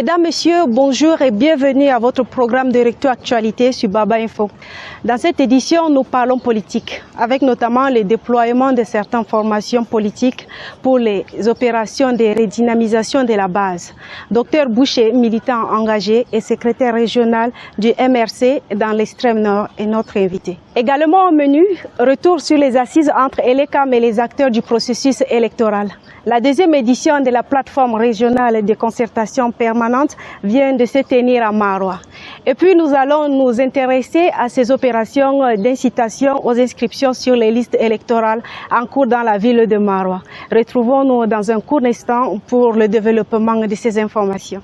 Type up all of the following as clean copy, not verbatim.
Mesdames, Messieurs, bonjour et bienvenue à votre programme de Recto Actualité sur Baba Info. Dans cette édition, nous parlons politique, avec notamment le déploiement de certaines formations politiques pour les opérations de redynamisation de la base. Docteur Boucher, militant engagé et secrétaire régional du MRC dans l'extrême nord, est notre invité. Également au menu, retour sur les assises entre ELECAM et les acteurs du processus électoral. La deuxième édition de la plateforme régionale de concertation permanente vient de se tenir à Maroua. Et puis nous allons nous intéresser à ces opérations d'incitation aux inscriptions sur les listes électorales en cours dans la ville de Maroua. Retrouvons-nous dans un court instant pour le développement de ces informations.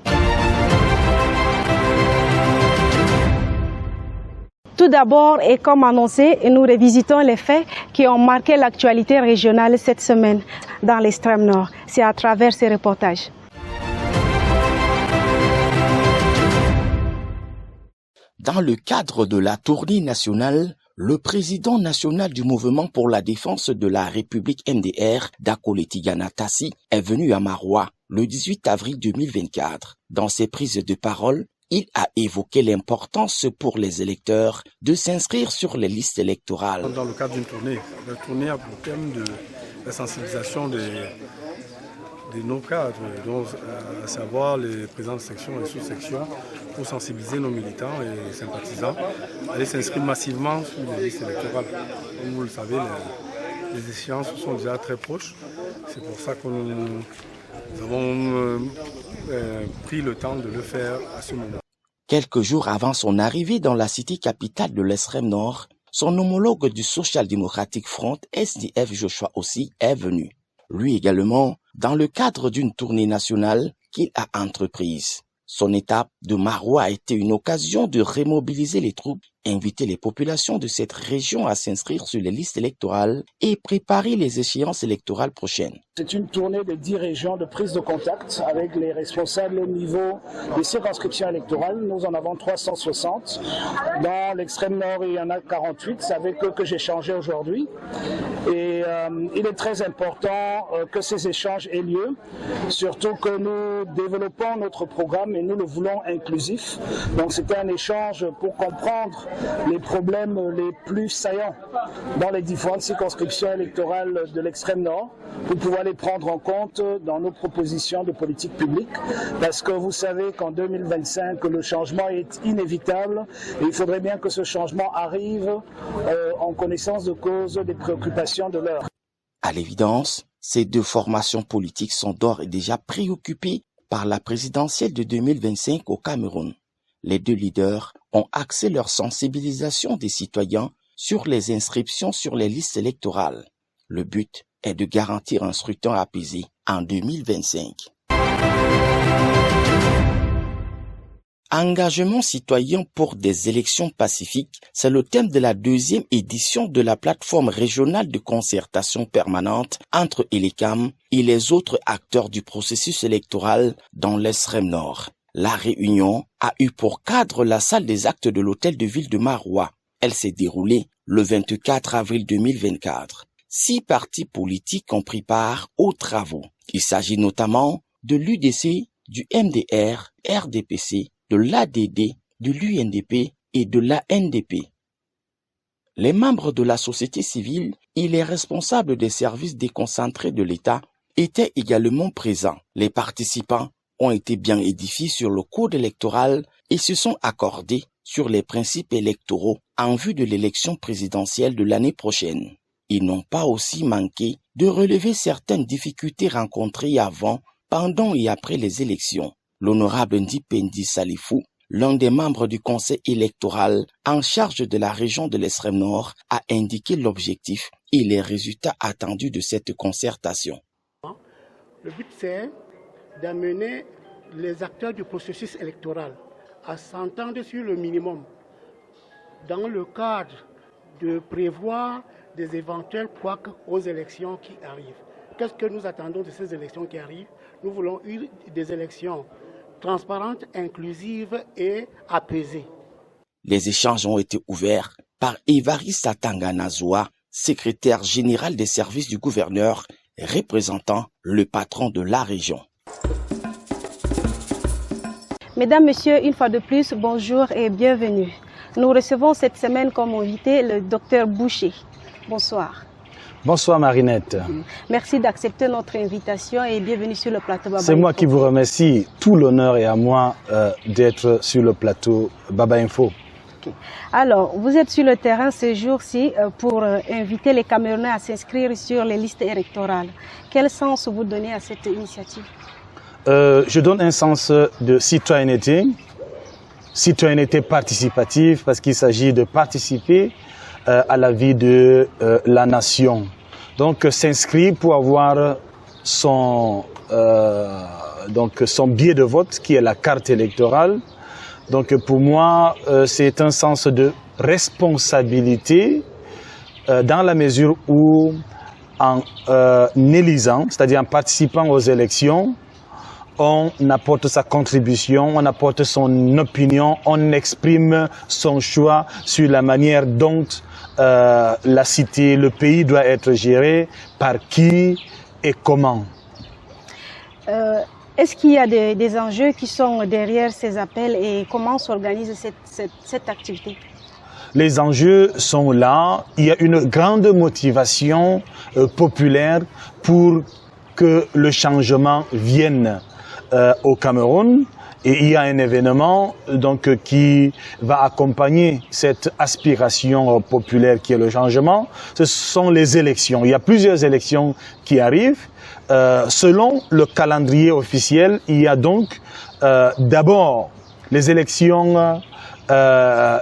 Tout d'abord, et comme annoncé, nous revisitons les faits qui ont marqué l'actualité régionale cette semaine dans l'extrême nord. C'est à travers ces reportages. Dans le cadre de la tournée nationale, le président national du Mouvement pour la défense de la République MDR, Dakole Tigana Tassi, est venu à Maroua le 18 avril 2024. Dans ses prises de parole, il a évoqué l'importance pour les électeurs de s'inscrire sur les listes électorales. Dans le cadre d'une tournée, la tournée a pour thème de la sensibilisation de nos cadres, donc, à savoir les présidents de section et sous-sections, pour sensibiliser nos militants et sympathisants à aller s'inscrire massivement sur les listes électorales. Comme vous le savez, les échéances sont déjà très proches. C'est pour ça que nous avons pris le temps de le faire à ce moment. Quelques jours avant son arrivée dans la cité capitale de l'extrême nord, son homologue du Social Democratic Front, SDF Joshua aussi, est venu. Lui également, dans le cadre d'une tournée nationale qu'il a entreprise. Son étape de Maroua a été une occasion de remobiliser les troupes, inviter les populations de cette région à s'inscrire sur les listes électorales et préparer les échéances électorales prochaines. C'est une tournée de 10 régions de prise de contact avec les responsables au niveau des circonscriptions électorales. Nous en avons 360. Dans l'extrême nord, il y en a 48. C'est avec eux que j'ai échangé aujourd'hui. Et il est très important que ces échanges aient lieu, surtout que nous développons notre programme et nous le voulons inclusif. Donc c'était un échange pour comprendre les problèmes les plus saillants dans les différentes circonscriptions électorales de l'extrême nord, pour pouvoir les prendre en compte dans nos propositions de politique publique, parce que vous savez qu'en 2025, le changement est inévitable et il faudrait bien que ce changement arrive en connaissance de cause des préoccupations de l'heure. À l'évidence, ces deux formations politiques sont d'ores et déjà préoccupées par la présidentielle de 2025 au Cameroun. Les deux leaders ont axé leur sensibilisation des citoyens sur les inscriptions sur les listes électorales. Le but est de garantir un scrutin apaisé en 2025. Engagement citoyen pour des élections pacifiques, c'est le thème de la deuxième édition de la plateforme régionale de concertation permanente entre ELECAM et les autres acteurs du processus électoral dans l'extrême nord. La réunion a eu pour cadre la salle des actes de l'hôtel de ville de Maroua. Elle s'est déroulée le 24 avril 2024. 6 partis politiques ont pris part aux travaux. Il s'agit notamment de l'UDC, du MDR, RDPC, de l'ADD, de l'UNDP et de l'ANDP. Les membres de la société civile et les responsables des services déconcentrés de l'État étaient également présents. Les participants ont été bien édifiés sur le code électoral et se sont accordés sur les principes électoraux en vue de l'élection présidentielle de l'année prochaine. Ils n'ont pas aussi manqué de relever certaines difficultés rencontrées avant, pendant et après les élections. L'honorable Ndipendi Salifou, l'un des membres du conseil électoral en charge de la région de l'extrême nord, a indiqué l'objectif et les résultats attendus de cette concertation. Le but, c'est d'amener les acteurs du processus électoral à s'entendre sur le minimum dans le cadre de prévoir des éventuels couacs aux élections qui arrivent. Qu'est-ce que nous attendons de ces élections qui arrivent? Nous voulons des élections transparentes, inclusives et apaisées. Les échanges ont été ouverts par Evariste Tanganazoa, secrétaire général des services du gouverneur, représentant le patron de la région. Mesdames, Messieurs, une fois de plus, bonjour et bienvenue. Nous recevons cette semaine comme invité le Dr Boucher. Bonsoir. Bonsoir Marinette. Merci d'accepter notre invitation et bienvenue sur le plateau Baba Info. C'est moi qui vous remercie. Tout l'honneur est à moi d'être sur le plateau Baba Info. Okay. Alors, vous êtes sur le terrain ce jour-ci pour inviter les Camerounais à s'inscrire sur les listes électorales. Quel sens vous donnez à cette initiative? Je donne un sens de citoyenneté participative, parce qu'il s'agit de participer à la vie de la nation. Donc s'inscrire pour avoir son billet de vote qui est la carte électorale. Donc pour moi, c'est un sens de responsabilité dans la mesure où en élisant, c'est-à-dire en participant aux élections, on apporte sa contribution, on apporte son opinion, on exprime son choix sur la manière dont la cité, le pays doit être géré, par qui et comment. Est-ce qu'il y a des enjeux qui sont derrière ces appels et comment s'organise cette activité? Les enjeux sont là. Il y a une grande motivation populaire pour que le changement vienne au Cameroun. Et il y a un événement donc qui va accompagner cette aspiration populaire qui est le changement. Ce sont les élections. Il y a plusieurs élections qui arrivent. Selon le calendrier officiel, il y a donc d'abord les élections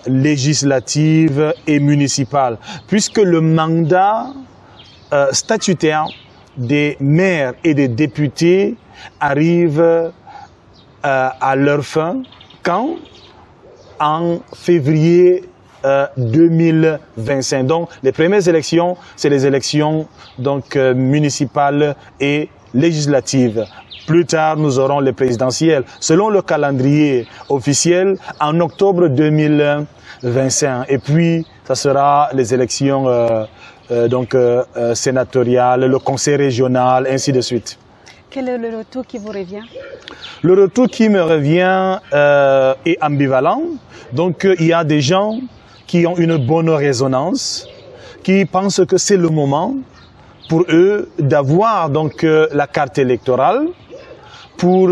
législatives et municipales, puisque le mandat statutaire des maires et des députés arrive à leur fin quand en février 2025. Donc les premières élections, c'est les élections donc municipales et législatives. Plus tard, nous aurons les présidentielles. Selon le calendrier officiel, en octobre 2025. Et puis, ça sera les élections sénatoriales, le conseil régional, ainsi de suite. Quel est le retour qui vous revient? Le retour qui me revient est ambivalent. Donc, il y a des gens qui ont une bonne résonance, qui pensent que c'est le moment pour eux d'avoir donc la carte électorale pour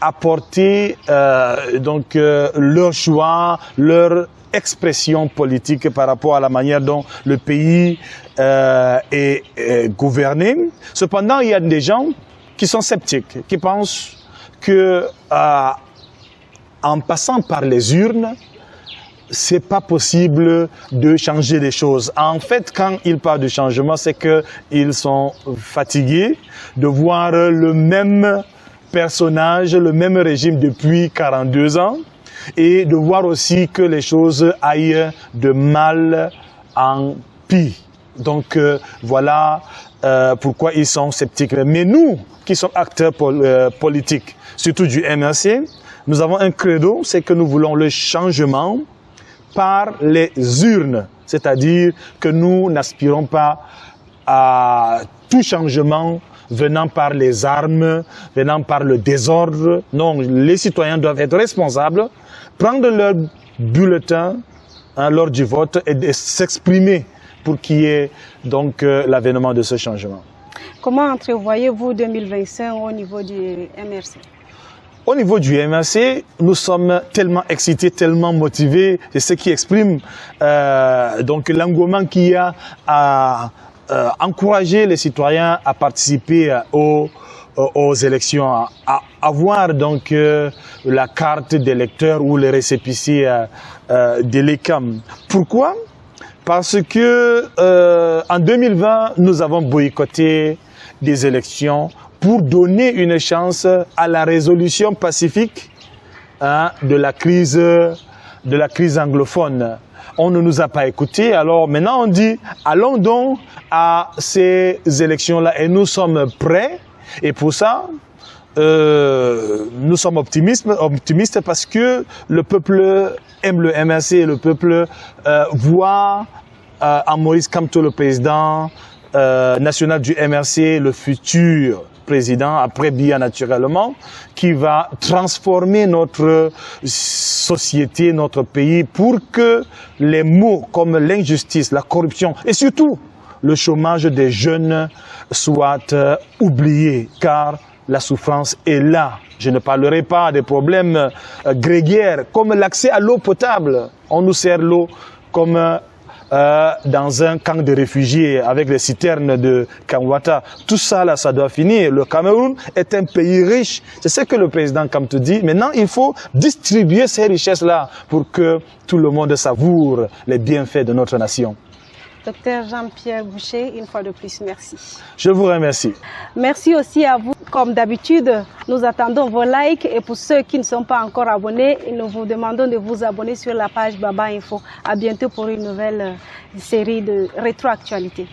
apporter leur choix, leur expression politique par rapport à la manière dont le pays est gouverné. Cependant, il y a des gens qui sont sceptiques, qui pensent que en passant par les urnes, c'est pas possible de changer les choses. En fait, quand ils parlent de changement, c'est qu'ils sont fatigués de voir le même personnage, le même régime depuis 42 ans et de voir aussi que les choses aillent de mal en pire. Donc voilà pourquoi ils sont sceptiques. Mais nous, qui sommes acteurs politiques, surtout du MRC, nous avons un credo, c'est que nous voulons le changement par les urnes. C'est-à-dire que nous n'aspirons pas à tout changement venant par les armes, venant par le désordre. Non, les citoyens doivent être responsables, prendre leur bulletin lors du vote et s'exprimer pour qu'il y ait donc l'avènement de ce changement. Comment entrevoyez-vous 2025 au niveau du MRC? Au niveau du MRC, nous sommes tellement excités, tellement motivés. C'est ce qui exprime donc l'engouement qu'il y a à encourager les citoyens à participer aux élections, à avoir donc la carte d'électeur ou le récépissé de l'ECAM. Pourquoi? Parce que en 2020, nous avons boycotté des élections pour donner une chance à la résolution pacifique de la crise anglophone. On ne nous a pas écoutés, alors maintenant on dit allons donc à ces élections-là et nous sommes prêts. Et pour ça, nous sommes optimistes parce que le peuple aime le MRC et le peuple voit en Maurice Kamto, le président national du MRC, le futur président, après Biya naturellement, qui va transformer notre société, notre pays, pour que les mots comme l'injustice, la corruption et surtout le chômage des jeunes soient oubliés, car la souffrance est là. Je ne parlerai pas des problèmes grégaires comme l'accès à l'eau potable. On nous sert l'eau comme dans un camp de réfugiés avec les citernes de Kamwata. Tout ça, là, ça doit finir. Le Cameroun est un pays riche. C'est ce que le président Kamto dit. Maintenant, il faut distribuer ces richesses-là pour que tout le monde savoure les bienfaits de notre nation. Docteur Jean-Pierre Boucher, une fois de plus, merci. Je vous remercie. Merci aussi à vous. Comme d'habitude, nous attendons vos likes et pour ceux qui ne sont pas encore abonnés, nous vous demandons de vous abonner sur la page Baba Info. À bientôt pour une nouvelle série de rétroactualité.